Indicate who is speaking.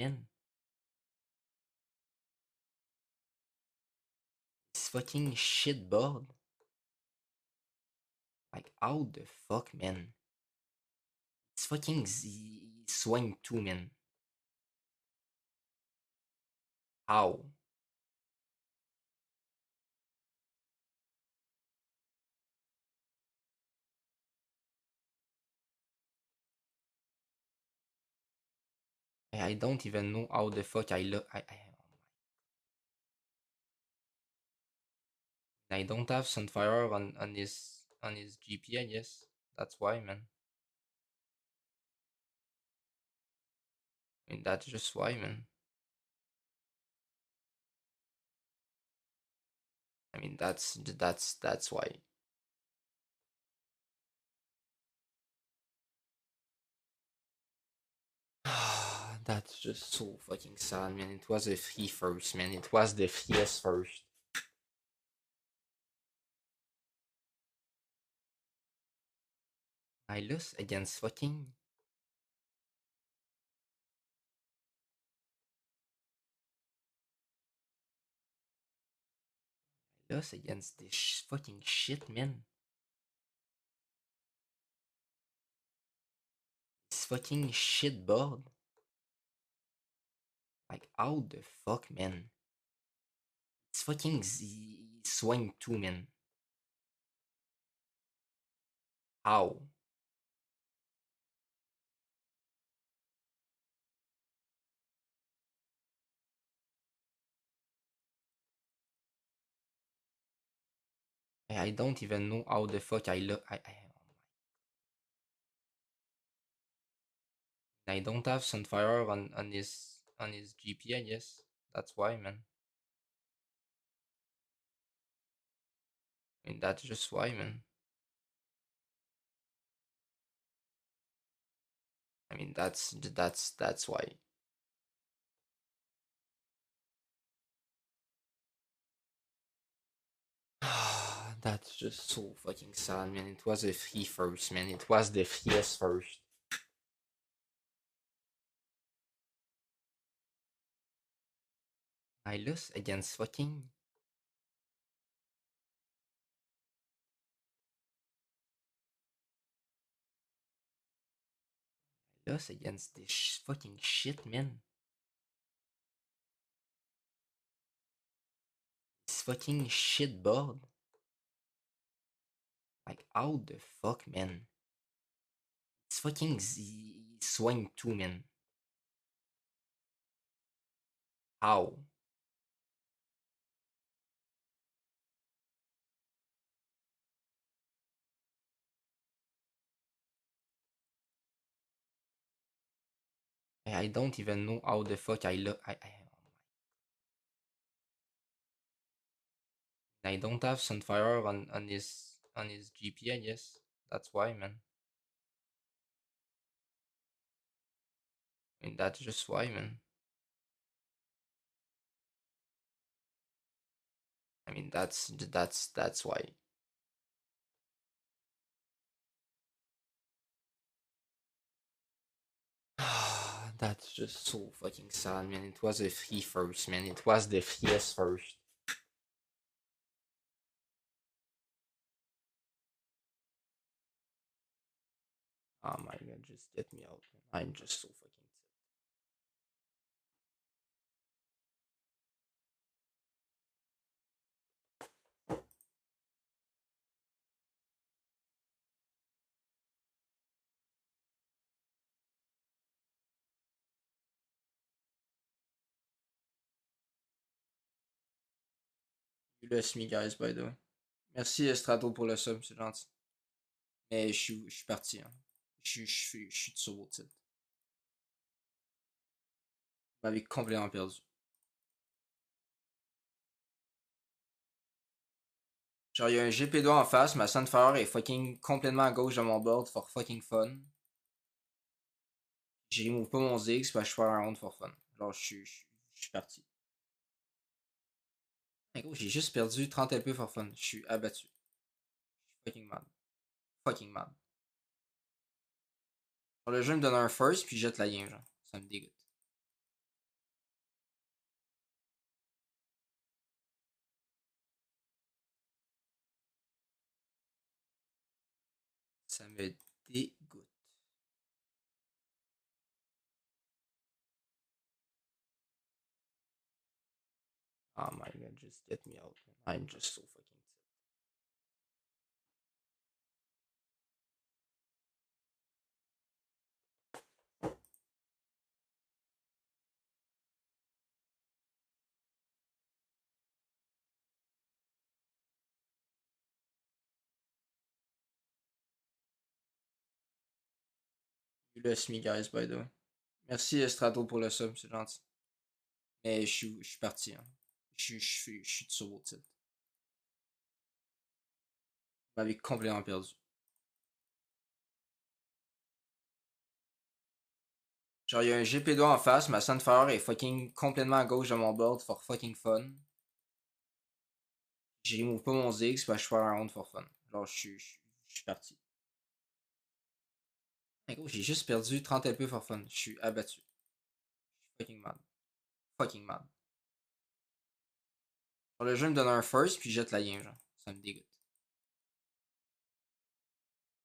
Speaker 1: man? This fucking shit board. Like, how the fuck, man? It's fucking swing too, man. How? I don't even know how the fuck I look. I don't have Sunfire on his GP, I guess. That's why, man. I mean, that's just why, man. I mean, that's why. That's just so fucking sad, man. It was a free first, man. It was the freest first. I lost against fucking. I lost against this fucking shit, man. This fucking shit board. Like, how the fuck, man? It's fucking swing too, man. How? I don't even know how the fuck I look. I don't have Sunfire on his GP, I guess. That's why, man. I mean, that's just why, man. I mean, that's why. That's just so fucking sad, man. It was a free first, man. It was the freest first. I lost against fucking. I lost against this fucking shit, man. This fucking shit board. Like, how the fuck, man? It's fucking swing too, man. How? I don't even know how the fuck I look. I don't have Sunfire on his GP, I guess. That's why, man. I mean, that's just why, man. I mean, that's why. That's just so fucking sad, man. It was a free first, man. It was the freest first. Oh my god, just get me out, man. I'm just so fucking You lost me, guys, by the way. Merci, Strato, pour le sub, c'est gentil. Mais je suis parti, hein. Je suis sur votre titre. Vous m'avez complètement perdu. Genre, il y a un GP2 en face, ma Sunfire est fucking complètement à gauche de mon board for fucking fun. Je remove pas mon Ziggs, parce que je fais un round for fun. Genre, je suis parti. Mais gros, j'ai juste perdu 30 LP for fun. Je suis abattu. Je suis fucking mad. Fucking mad. Genre, le jeu me donne un first, puis jette la game, genre. Ça me dégoûte. Ça me dégoûte. Oh my god, just get me out. I'm just so fucking tight. You lost me, guys, by the way. Merci Estrato pour le sub, c'est gentil. Mais je suis parti. Hein. Je suis de sur titre. Vous m'avez complètement perdu. Genre, il y a un GP2 en face, ma Sunfire est fucking complètement à gauche de mon board for fucking fun. Je remove pas mon Ziggs, parce que je fais un round for fun. Genre, je suis parti. Mais gros, j'ai juste perdu 30 LP for fun. Je suis abattu. Je suis fucking mad. Fucking mad. Genre, le jeu me donne un first, puis jette la game, genre. Ça me dégoûte.